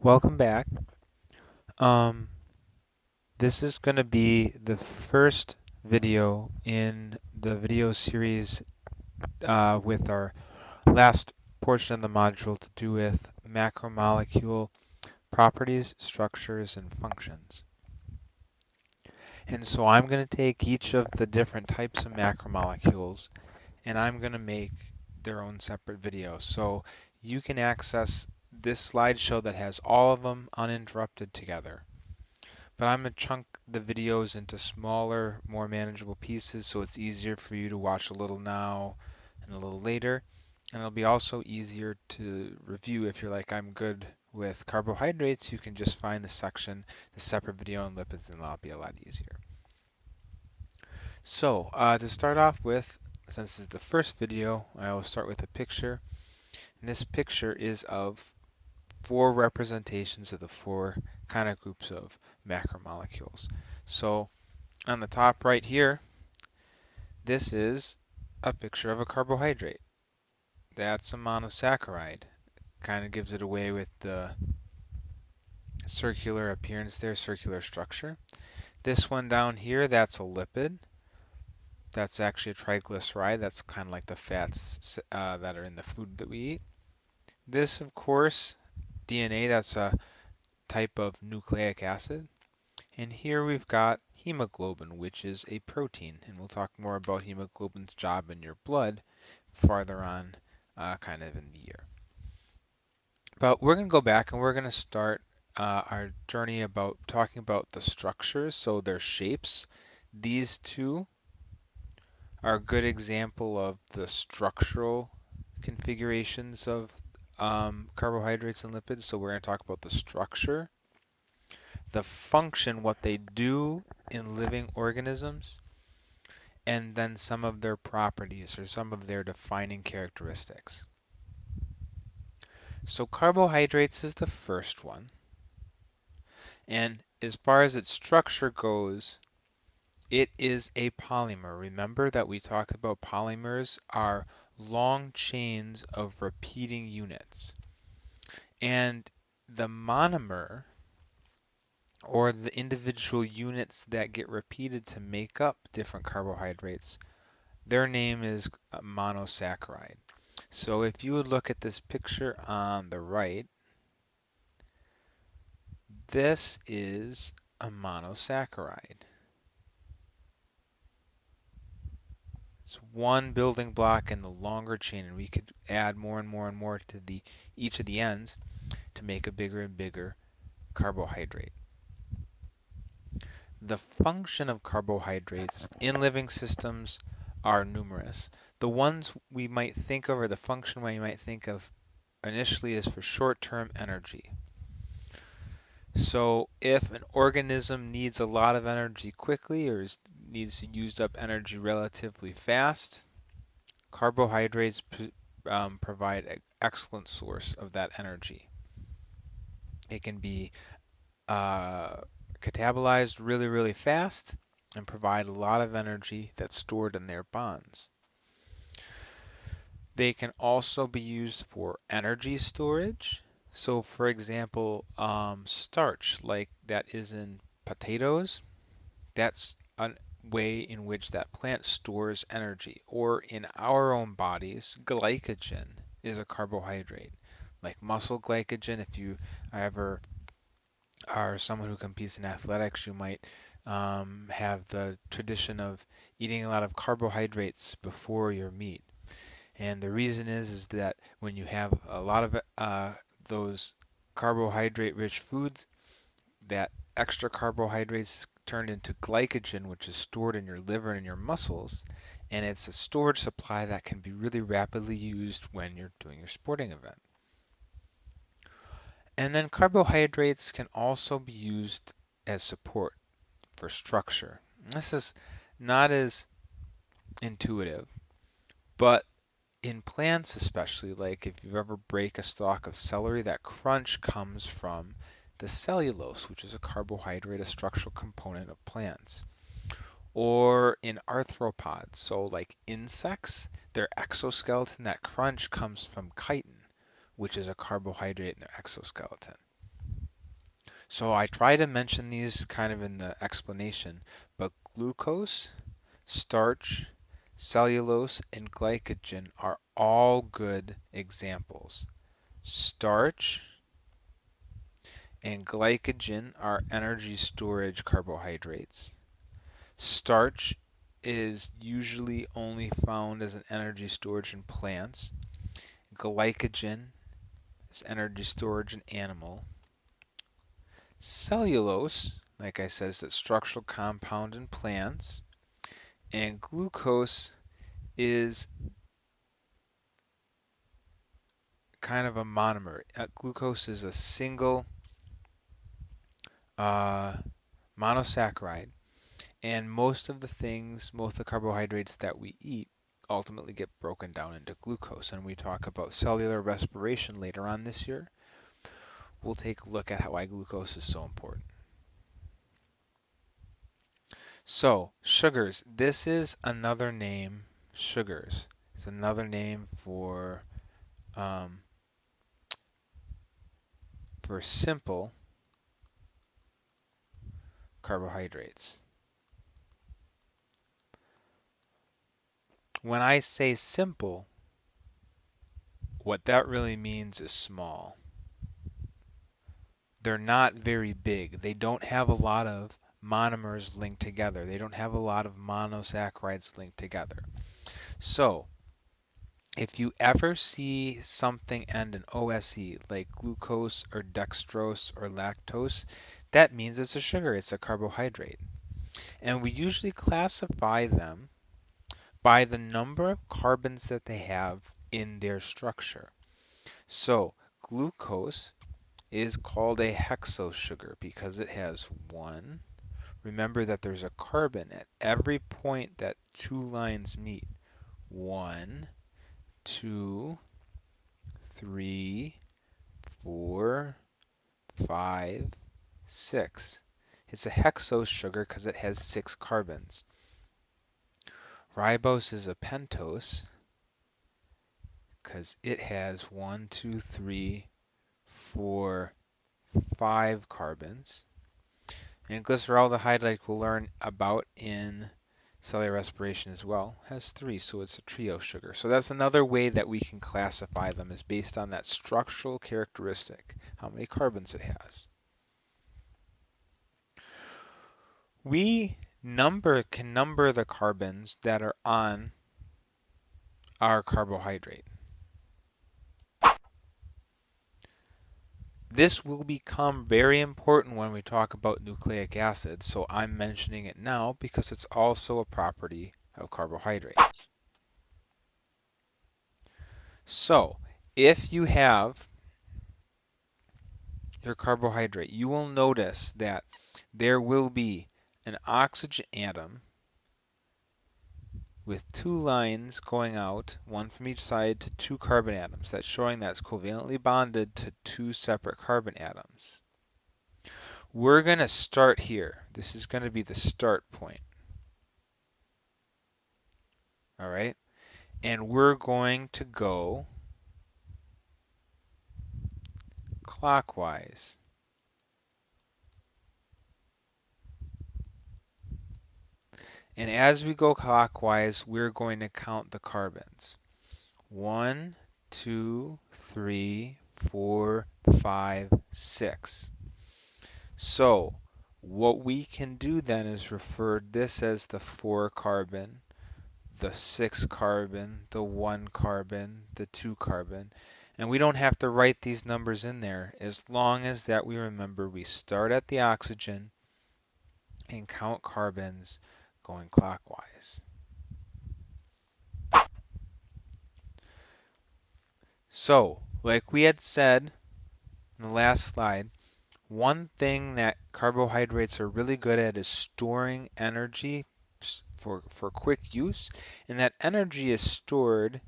Welcome back. Um, this is going to be the first video in the video series with our last portion of the module to do with macromolecule properties, structures, and functions. And so I'm going to take each of the different types of macromolecules and I'm going to make their own separate videos. So you can access this slideshow that has all of them uninterrupted together. But I'm going to chunk the videos into smaller, more manageable pieces so it's easier for you to watch a little now and a little later. And it'll be also easier to review if you're like, I'm good with carbohydrates, you can just find the separate video on lipids, and that'll be a lot easier. So to start off with, since this is the first video, I will start with a picture. And this picture is of four representations of the four kind of groups of macromolecules. So on the top right here, this is a picture of a carbohydrate. That's a monosaccharide. Kind of gives it away with the circular appearance there, circular structure. This one down here, that's a lipid. That's actually a triglyceride. That's kind of like the fats that are in the food that we eat. This, of course, DNA, that's a type of nucleic acid. And here we've got hemoglobin, which is a protein. And we'll talk more about hemoglobin's job in your blood farther on kind of in the year. But we're going to go back and we're going to start our journey about talking about the structures, so their shapes. These two are a good example of the structural configurations of carbohydrates and lipids. So we're going to talk about the structure, the function, what they do in living organisms, and then some of their properties or some of their defining characteristics. So carbohydrates is the first one. And as far as its structure goes, it is a polymer. Remember that we talked about polymers are long chains of repeating units. And the monomer, or the individual units that get repeated to make up different carbohydrates, their name is a monosaccharide. So if you would look at this picture on the right, this is a monosaccharide. It's one building block in the longer chain, and we could add more and more and more to each of the ends to make a bigger and bigger carbohydrate. The function of carbohydrates in living systems are numerous. The ones we might think of, or the function we might think of initially, is for short-term energy. So if an organism needs a lot of energy quickly or needs to use up energy relatively fast, carbohydrates provide an excellent source of that energy. It can be catabolized really, really fast and provide a lot of energy that's stored in their bonds. They can also be used for energy storage. So for example, starch, like that is in potatoes, that's a way in which that plant stores energy. Or in our own bodies, glycogen is a carbohydrate. Like muscle glycogen, if you ever are someone who competes in athletics, you might have the tradition of eating a lot of carbohydrates before your meet. And the reason is that when you have a lot of those carbohydrate-rich foods, that extra carbohydrates turned into glycogen, which is stored in your liver and in your muscles, and it's a storage supply that can be really rapidly used when you're doing your sporting event. And then carbohydrates can also be used as support for structure. This is not as intuitive, but in plants especially, like if you ever break a stalk of celery, that crunch comes from the cellulose, which is a carbohydrate, a structural component of plants. Or in arthropods, so like insects, their exoskeleton, that crunch comes from chitin, which is a carbohydrate in their exoskeleton. So I try to mention these kind of in the explanation, but glucose, starch, cellulose, and glycogen are all good examples. Starch and glycogen are energy storage carbohydrates. Starch is usually only found as an energy storage in plants. Glycogen is energy storage in animal. Cellulose, like I said, is that structural compound in plants. And glucose is kind of a monomer. Glucose is a single uh, monosaccharide. And most of the things, most of the carbohydrates that we eat ultimately get broken down into glucose. And we talk about cellular respiration later on this year. We'll take a look at why glucose is so important. So, sugars. This is another name, sugars. It's another name um, for simple carbohydrates. When I say simple, what that really means is small. They're not very big. They don't have a lot of monomers linked together. They don't have a lot of monosaccharides linked together. So, if you ever see something end in OSE, like glucose or dextrose or lactose, that means it's a sugar, it's a carbohydrate. And we usually classify them by the number of carbons that they have in their structure. So, glucose is called a hexosugar because it has one. Remember that there's a carbon at every point that two lines meet. 1, 2, 3, 4, 5, 6. It's a hexose sugar because it has 6 carbons. Ribose is a pentose because it has 1, 2, 3, 4, 5 carbons. And glyceraldehyde, like we'll learn about in cellular respiration as well, has 3, so it's a trio sugar. So that's another way that we can classify them, is based on that structural characteristic, how many carbons it has. We can number the carbons that are on our carbohydrate. This will become very important when we talk about nucleic acids, so I'm mentioning it now because it's also a property of carbohydrates. So, if you have your carbohydrate, you will notice that there will be an oxygen atom with 2 lines going out, one from each side, to 2 carbon atoms. That's showing that it's covalently bonded to 2 separate carbon atoms. We're going to start here. This is going to be the start point. All right? And we're going to go clockwise. And as we go clockwise, we're going to count the carbons. 1, 2, 3, 4, 5, 6. So what we can do then is refer this as the 4 carbon, the 6 carbon, the 1 carbon, the 2 carbon. And we don't have to write these numbers in there as long as that we remember we start at the oxygen and count carbons going clockwise. So, like we had said in the last slide, one thing that carbohydrates are really good at is storing energy for quick use, and that energy is stored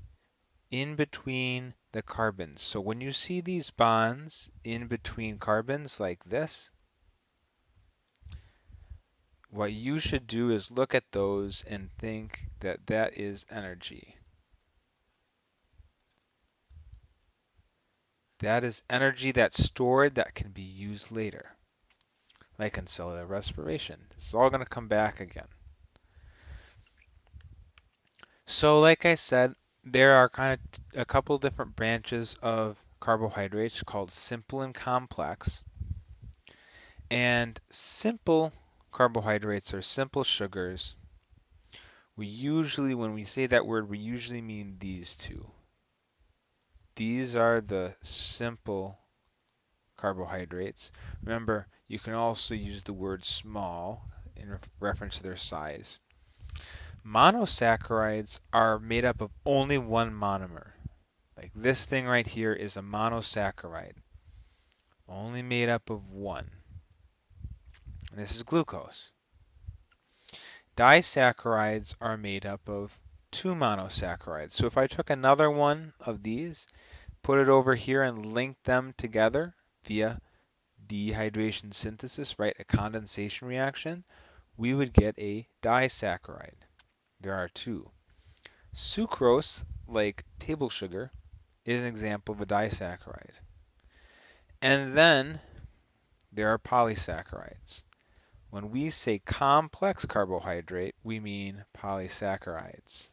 in between the carbons. So when you see these bonds in between carbons like this, what you should do is look at those and think that that is energy. That is energy that's stored that can be used later. like in cellular respiration. This is all going to come back again. So like I said, there are kind of a couple different branches of carbohydrates called simple and complex. And simple carbohydrates or simple sugars, when we say that word, we usually mean these two. These are the simple carbohydrates. Remember, you can also use the word small in reference to their size. Monosaccharides are made up of only one monomer. Like this thing right here is a monosaccharide, only made up of one. And this is glucose. Disaccharides are made up of two monosaccharides. So if I took another one of these, put it over here and link them together via dehydration synthesis, right, a condensation reaction, we would get a disaccharide. There are two. Sucrose, like table sugar, is an example of a disaccharide. And then there are polysaccharides. When we say complex carbohydrate, we mean polysaccharides.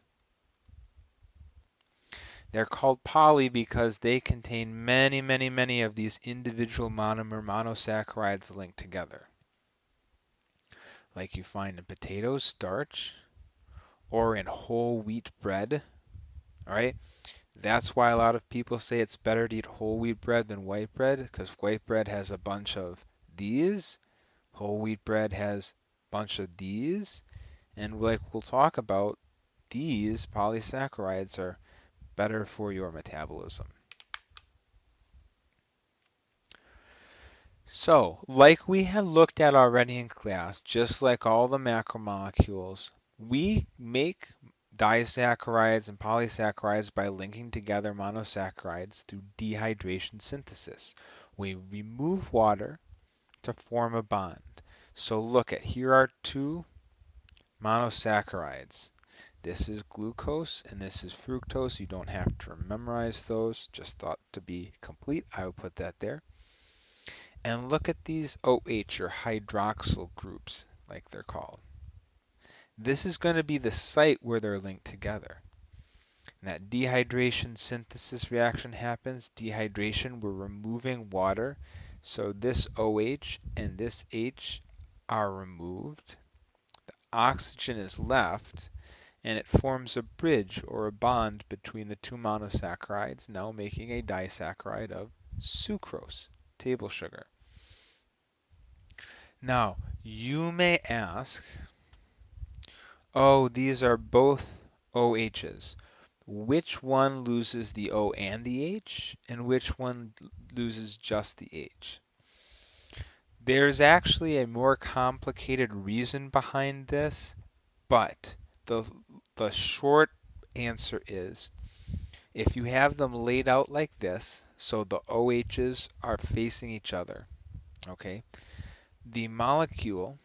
They're called poly because they contain many, many, many of these individual monosaccharides linked together. Like you find in potato starch or in whole wheat bread, all right? That's why a lot of people say it's better to eat whole wheat bread than white bread, because white bread has a bunch of these, whole wheat bread has a bunch of these, and like we'll talk about, these polysaccharides are better for your metabolism. So, like we had looked at already in class, just like all the macromolecules, we make disaccharides and polysaccharides by linking together monosaccharides through dehydration synthesis. We remove water to form a bond. So look at, here are two monosaccharides. This is glucose and this is fructose. You don't have to memorize those, just thought to be complete, I will put that there. And look at these OH or hydroxyl groups, like they're called. This is going to be the site where they're linked together. And that dehydration synthesis reaction happens. Dehydration, we're removing water. So this OH and this H are removed. The oxygen is left, and it forms a bridge or a bond between the two monosaccharides, now making a disaccharide of sucrose, table sugar. Now, you may ask, oh, these are both OHs. Which one loses the O and the H, and which one loses just the H? There's actually a more complicated reason behind this, but the short answer is, if you have them laid out like this, so the OHs are facing each other, okay, the molecule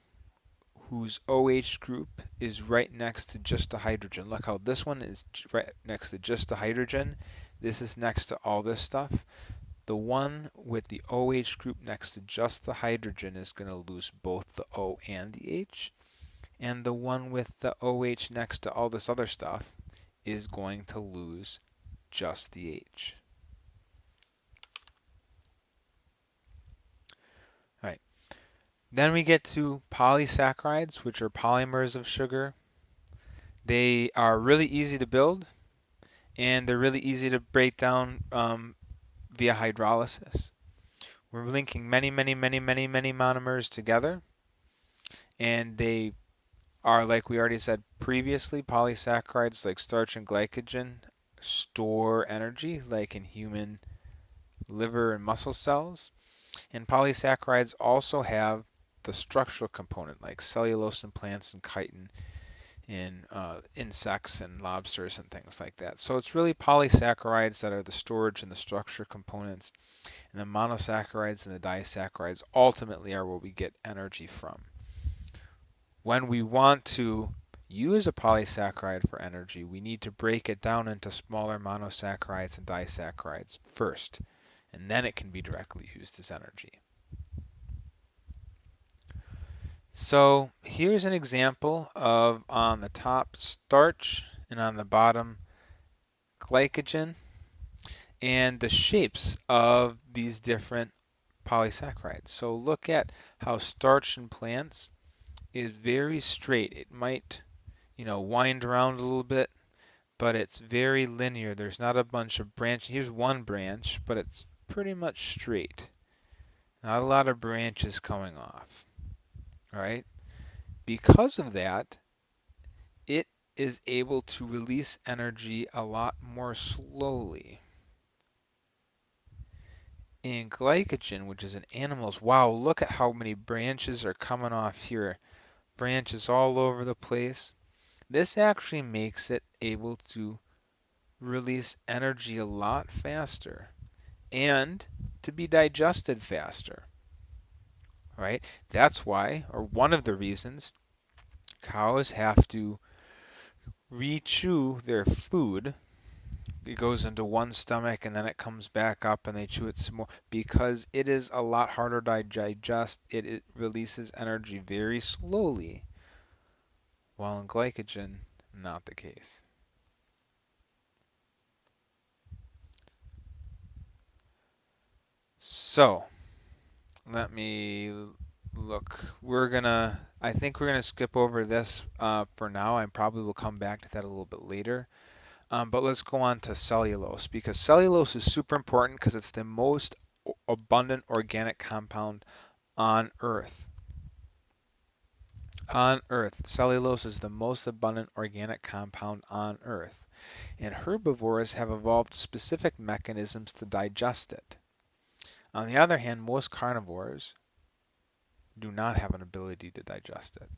whose OH group is right next to just a hydrogen. Look how this one is right next to just a hydrogen. This is next to all this stuff. The one with the OH group next to just the hydrogen is going to lose both the O and the H. And the one with the OH next to all this other stuff is going to lose just the H. All right. Then we get to polysaccharides, which are polymers of sugar. They are really easy to build, and they're really easy to break down via hydrolysis. We're linking many, many, many, many, many monomers together, and they are, like we already said previously, polysaccharides like starch and glycogen store energy, like in human liver and muscle cells. And polysaccharides also have the structural component, like cellulose in plants and chitin in insects and lobsters and things like that. So it's really polysaccharides that are the storage and the structure components, and the monosaccharides and the disaccharides ultimately are where we get energy from. When we want to use a polysaccharide for energy, we need to break it down into smaller monosaccharides and disaccharides first, and then it can be directly used as energy. So here's an example of on the top starch and on the bottom glycogen and the shapes of these different polysaccharides. So look at how starch in plants is very straight. It might, wind around a little bit, but it's very linear. There's not a bunch of branches. Here's one branch, but it's pretty much straight. Not a lot of branches coming off. All right. Because of that, it is able to release energy a lot more slowly. In glycogen, which is in animals, wow, look at how many branches are coming off here. Branches all over the place. This actually makes it able to release energy a lot faster and to be digested faster, right? That's why, or one of the reasons, cows have to re-chew their food. It goes into one stomach and then it comes back up and they chew it some more because it is a lot harder to digest. It releases energy very slowly, while in glycogen, not the case. So, let me look. I think we're gonna skip over this for now. I probably will come back to that a little bit later. But let's go on to cellulose because cellulose is super important because it's the most abundant organic compound on Earth. On Earth, cellulose is the most abundant organic compound on Earth, and herbivores have evolved specific mechanisms to digest it. On the other hand, most carnivores do not have an ability to digest it.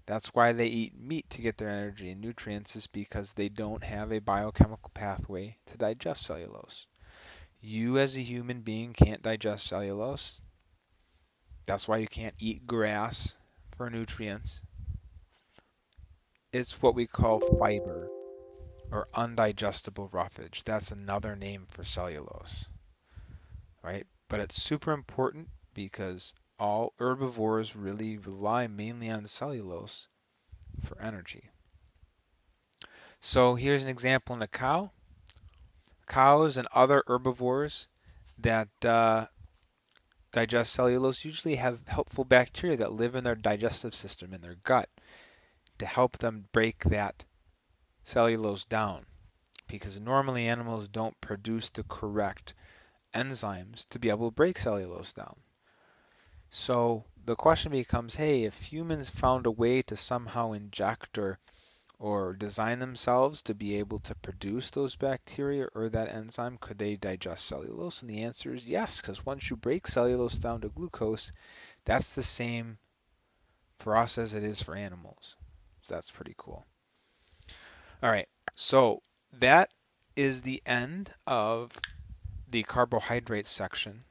That's why they eat meat to get their energy and nutrients, is because they don't have a biochemical pathway to digest cellulose. You, as a human being, can't digest cellulose. That's why you can't eat grass for nutrients. It's what we call fiber or undigestible roughage. That's another name for cellulose, right? But it's super important because all herbivores really rely mainly on cellulose for energy. So here's an example in a cow. Cows and other herbivores that digest cellulose usually have helpful bacteria that live in their digestive system, in their gut, to help them break that cellulose down. Because normally animals don't produce the correct enzymes to be able to break cellulose down. So the question becomes, hey, if humans found a way to somehow inject or design themselves to be able to produce those bacteria or that enzyme, could they digest cellulose? And the answer is yes, because once you break cellulose down to glucose, that's the same for us as it is for animals. So that's pretty cool. All right, so that is the end of the carbohydrate section.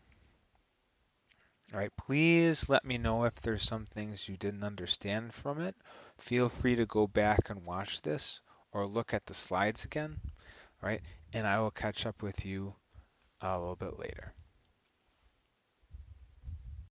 All right, please let me know if there's some things you didn't understand from it. Feel free to go back and watch this or look at the slides again, all right? And I will catch up with you a little bit later.